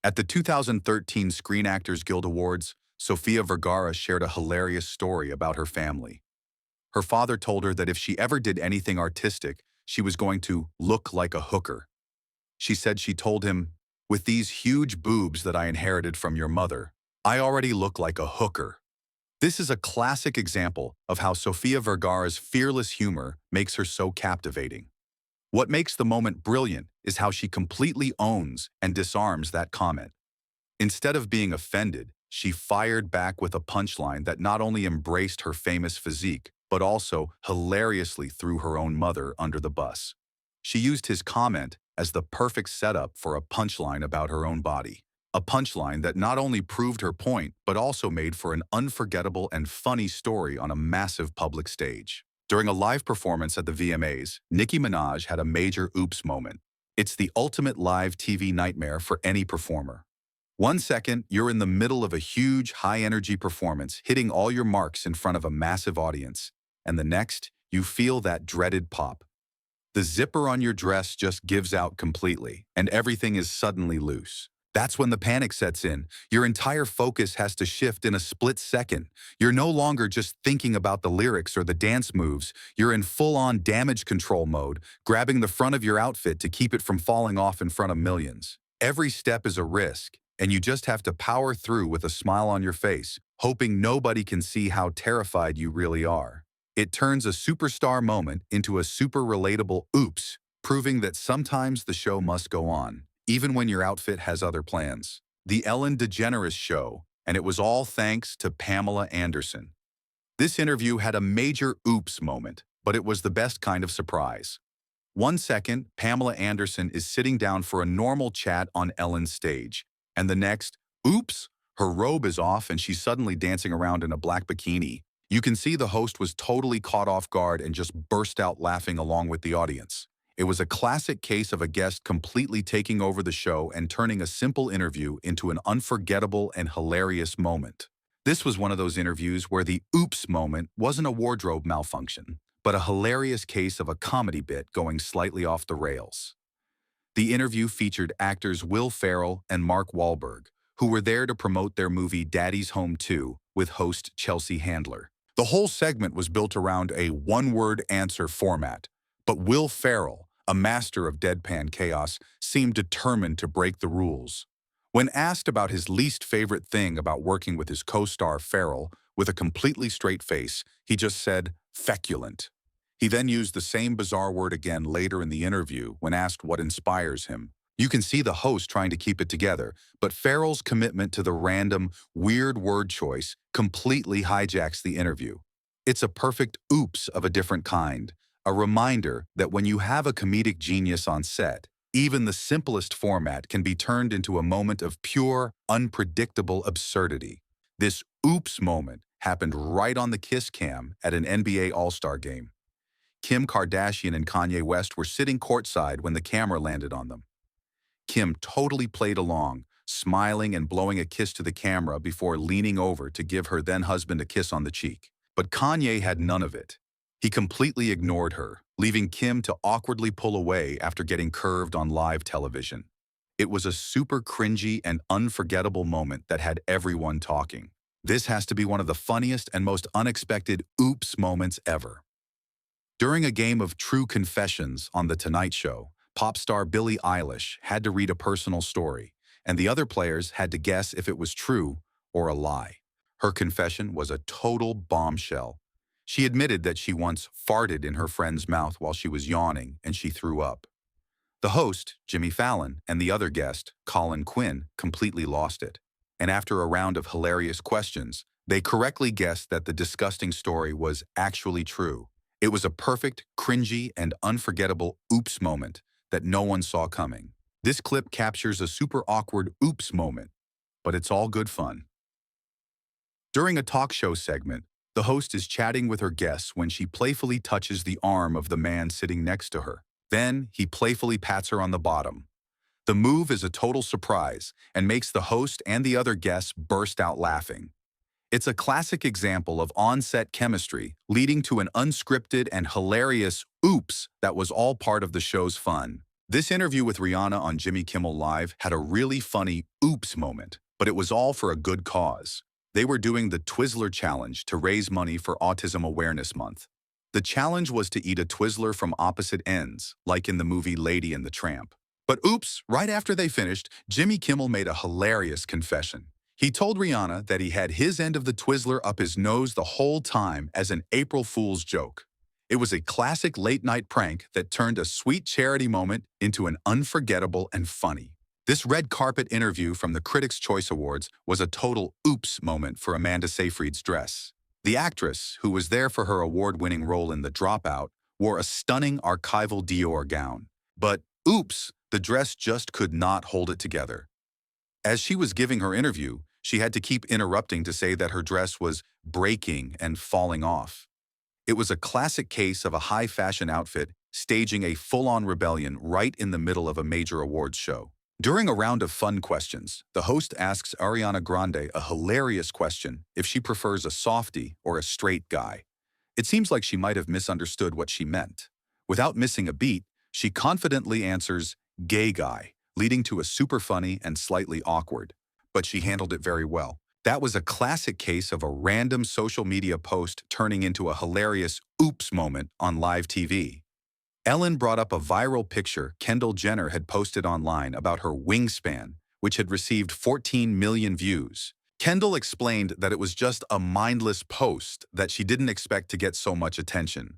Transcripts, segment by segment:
At the 2013 Screen Actors Guild Awards, Sofia Vergara shared a hilarious story about her family. Her father told her that if she ever did anything artistic, she was going to look like a hooker. She said she told him, "With these huge boobs that I inherited from your mother, I already look like a hooker." This is a classic example of how Sofia Vergara's fearless humor makes her so captivating. What makes the moment brilliant is how she completely owns and disarms that comment. Instead of being offended, she fired back with a punchline that not only embraced her famous physique, but also hilariously threw her own mother under the bus. She used his comment as the perfect setup for a punchline about her own body. A punchline that not only proved her point, but also made for an unforgettable and funny story on a massive public stage. During a live performance at the VMAs, Nicki Minaj had a major oops moment. It's the ultimate live TV nightmare for any performer. 1 second, you're in the middle of a huge, high-energy performance, hitting all your marks in front of a massive audience. And the next, you feel that dreaded pop. The zipper on your dress just gives out completely, and everything is suddenly loose. That's when the panic sets in. Your entire focus has to shift in a split second. You're no longer just thinking about the lyrics or the dance moves. You're in full-on damage control mode, grabbing the front of your outfit to keep it from falling off in front of millions. Every step is a risk, and you just have to power through with a smile on your face, hoping nobody can see how terrified you really are. It turns a superstar moment into a super relatable oops, proving that sometimes the show must go on, even when your outfit has other plans. The Ellen DeGeneres Show, and it was all thanks to Pamela Anderson. This interview had a major oops moment, but it was the best kind of surprise. 1 second, Pamela Anderson is sitting down for a normal chat on Ellen's stage, and the next, oops, her robe is off and she's suddenly dancing around in a black bikini. You can see the host was totally caught off guard and just burst out laughing along with the audience. It was a classic case of a guest completely taking over the show and turning a simple interview into an unforgettable and hilarious moment. This was one of those interviews where the oops moment wasn't a wardrobe malfunction, but a hilarious case of a comedy bit going slightly off the rails. The interview featured actors Will Ferrell and Mark Wahlberg, who were there to promote their movie Daddy's Home 2 with host Chelsea Handler. The whole segment was built around a one-word answer format, but Will Ferrell, a master of deadpan chaos, seemed determined to break the rules. When asked about his least favorite thing about working with his co-star Ferrell, with a completely straight face, he just said, "feculent." He then used the same bizarre word again later in the interview when asked what inspires him. You can see the host trying to keep it together, but Ferrell's commitment to the random, weird word choice completely hijacks the interview. It's a perfect oops of a different kind, a reminder that when you have a comedic genius on set, even the simplest format can be turned into a moment of pure, unpredictable absurdity. This oops moment happened right on the kiss cam at an NBA All-Star game. Kim Kardashian and Kanye West were sitting courtside when the camera landed on them. Kim totally played along, smiling and blowing a kiss to the camera before leaning over to give her then-husband a kiss on the cheek. But Kanye had none of it. He completely ignored her, leaving Kim to awkwardly pull away after getting curved on live television. It was a super cringy and unforgettable moment that had everyone talking. This has to be one of the funniest and most unexpected oops moments ever. During a game of True Confessions on The Tonight Show, pop star Billie Eilish had to read a personal story, and the other players had to guess if it was true or a lie. Her confession was a total bombshell. She admitted that she once farted in her friend's mouth while she was yawning and she threw up. The host, Jimmy Fallon, and the other guest, Colin Quinn, completely lost it. And after a round of hilarious questions, they correctly guessed that the disgusting story was actually true. It was a perfect, cringy, and unforgettable oops moment that no one saw coming. This clip captures a super awkward oops moment, but it's all good fun. During a talk show segment, the host is chatting with her guests when she playfully touches the arm of the man sitting next to her. Then, he playfully pats her on the bottom. The move is a total surprise and makes the host and the other guests burst out laughing. It's a classic example of on-set chemistry leading to an unscripted and hilarious oops that was all part of the show's fun. This interview with Rihanna on Jimmy Kimmel Live had a really funny oops moment, but it was all for a good cause. They were doing the Twizzler Challenge to raise money for Autism Awareness Month. The challenge was to eat a Twizzler from opposite ends, like in the movie Lady and the Tramp. But oops, right after they finished, Jimmy Kimmel made a hilarious confession. He told Rihanna that he had his end of the Twizzler up his nose the whole time as an April Fool's joke. It was a classic late-night prank that turned a sweet charity moment into an unforgettable and funny. This red carpet interview from the Critics' Choice Awards was a total oops moment for Amanda Seyfried's dress. The actress, who was there for her award-winning role in The Dropout, wore a stunning archival Dior gown. But oops, the dress just could not hold it together. As she was giving her interview, she had to keep interrupting to say that her dress was breaking and falling off. It was a classic case of a high-fashion outfit staging a full-on rebellion right in the middle of a major awards show. During a round of fun questions, the host asks Ariana Grande a hilarious question if she prefers a softie or a straight guy. It seems like she might have misunderstood what she meant. Without missing a beat, she confidently answers, gay guy, leading to a super funny and slightly awkward. But she handled it very well. That was a classic case of a random social media post turning into a hilarious oops moment on live TV. Ellen brought up a viral picture Kendall Jenner had posted online about her wingspan, which had received 14 million views. Kendall explained that it was just a mindless post that she didn't expect to get so much attention.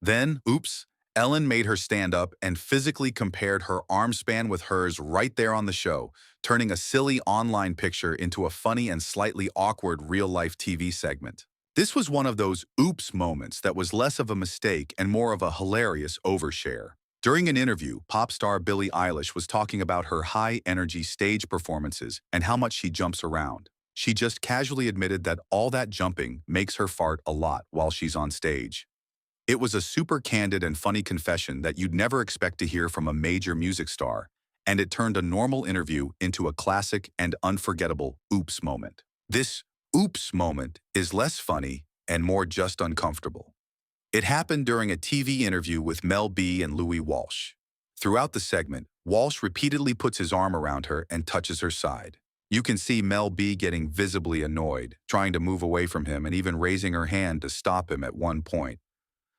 Then, oops, Ellen made her stand up and physically compared her arm span with hers right there on the show, turning a silly online picture into a funny and slightly awkward real-life TV segment. This was one of those oops moments that was less of a mistake and more of a hilarious overshare. During an interview, pop star Billie Eilish was talking about her high-energy stage performances and how much she jumps around. She just casually admitted that all that jumping makes her fart a lot while she's on stage. It was a super candid and funny confession that you'd never expect to hear from a major music star, and it turned a normal interview into a classic and unforgettable oops moment. This oops moment is less funny and more just uncomfortable. It happened during a TV interview with Mel B and Louis Walsh. Throughout the segment, Walsh repeatedly puts his arm around her and touches her side. You can see Mel B getting visibly annoyed, trying to move away from him and even raising her hand to stop him at one point.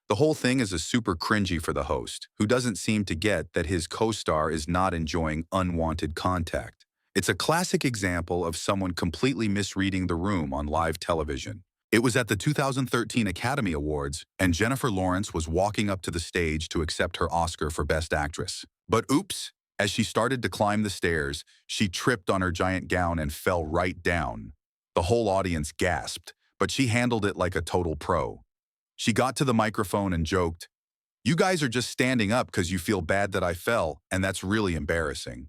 The whole thing is a super cringy for the host, who doesn't seem to get that his co-star is not enjoying unwanted contact. It's a classic example of someone completely misreading the room on live television. It was at the 2013 Academy Awards, and Jennifer Lawrence was walking up to the stage to accept her Oscar for Best Actress. But oops, as she started to climb the stairs, she tripped on her giant gown and fell right down. The whole audience gasped, but she handled it like a total pro. She got to the microphone and joked, "You guys are just standing up because you feel bad that I fell, and that's really embarrassing."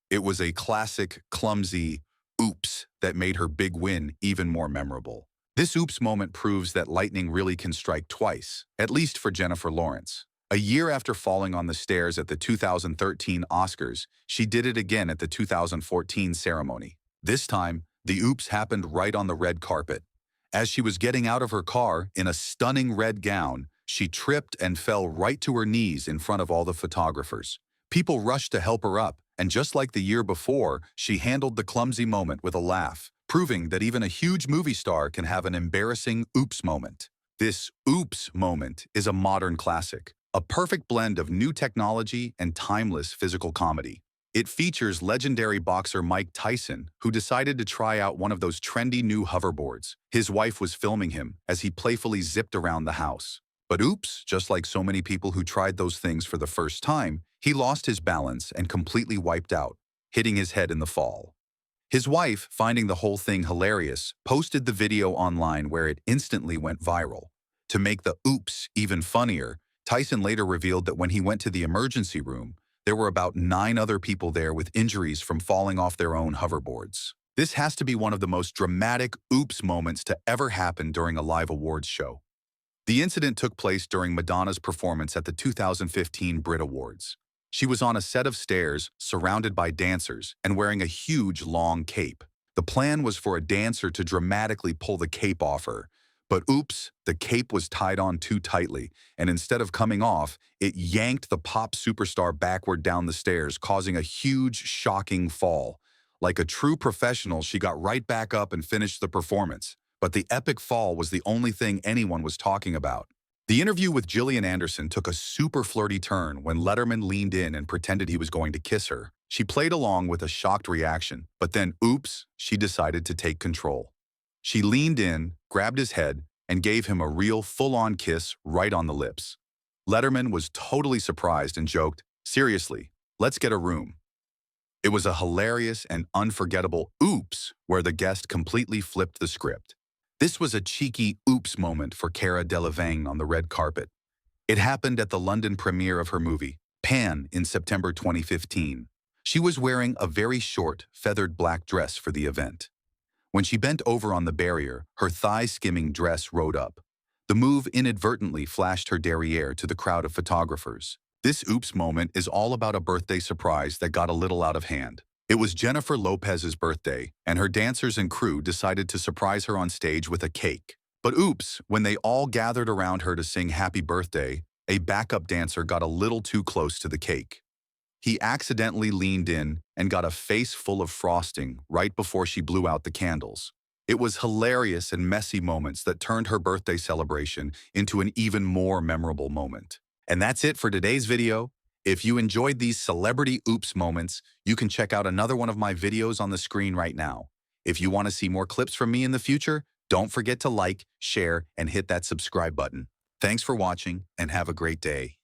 It was a classic, clumsy oops that made her big win even more memorable. This oops moment proves that lightning really can strike twice, at least for Jennifer Lawrence. A year after falling on the stairs at the 2013 Oscars, she did it again at the 2014 ceremony. This time, the oops happened right on the red carpet. As she was getting out of her car in a stunning red gown, she tripped and fell right to her knees in front of all the photographers. People rushed to help her up, and just like the year before, she handled the clumsy moment with a laugh, proving that even a huge movie star can have an embarrassing oops moment. This oops moment is a modern classic, a perfect blend of new technology and timeless physical comedy. It features legendary boxer Mike Tyson, who decided to try out one of those trendy new hoverboards. His wife was filming him as he playfully zipped around the house. But oops, just like so many people who tried those things for the first time, he lost his balance and completely wiped out, hitting his head in the fall. His wife, finding the whole thing hilarious, posted the video online where it instantly went viral. To make the oops even funnier, Tyson later revealed that when he went to the emergency room, there were about 9 other people there with injuries from falling off their own hoverboards. This has to be one of the most dramatic oops moments to ever happen during a live awards show. The incident took place during Madonna's performance at the 2015 Brit Awards. She was on a set of stairs, surrounded by dancers, and wearing a huge, long cape. The plan was for a dancer to dramatically pull the cape off her, But oops, the cape was tied on too tightly, and instead of coming off, it yanked the pop superstar backward down the stairs, causing a huge, shocking fall. Like a true professional, she got right back up and finished the performance. But the epic fall was the only thing anyone was talking about. The interview with Gillian Anderson took a super flirty turn when Letterman leaned in and pretended he was going to kiss her. She played along with a shocked reaction, but then, oops, she decided to take control. She leaned in, grabbed his head, and gave him a real full-on kiss right on the lips. Letterman was totally surprised and joked, "Seriously, let's get a room." It was a hilarious and unforgettable oops where the guest completely flipped the script. This was a cheeky oops moment for Cara Delevingne on the red carpet. It happened at the London premiere of her movie, Pan, in September 2015. She was wearing a very short, feathered black dress for the event. When she bent over on the barrier, her thigh-skimming dress rode up. The move inadvertently flashed her derriere to the crowd of photographers. This oops moment is all about a birthday surprise that got a little out of hand. It was Jennifer Lopez's birthday, and her dancers and crew decided to surprise her on stage with a cake. But oops, when they all gathered around her to sing happy birthday, a backup dancer got a little too close to the cake. He accidentally leaned in and got a face full of frosting right before she blew out the candles. It was hilarious and messy moments that turned her birthday celebration into an even more memorable moment. And that's it for today's video. If you enjoyed these celebrity oops moments, you can check out another one of my videos on the screen right now. If you want to see more clips from me in the future, don't forget to like, share, and hit that subscribe button. Thanks for watching, and have a great day.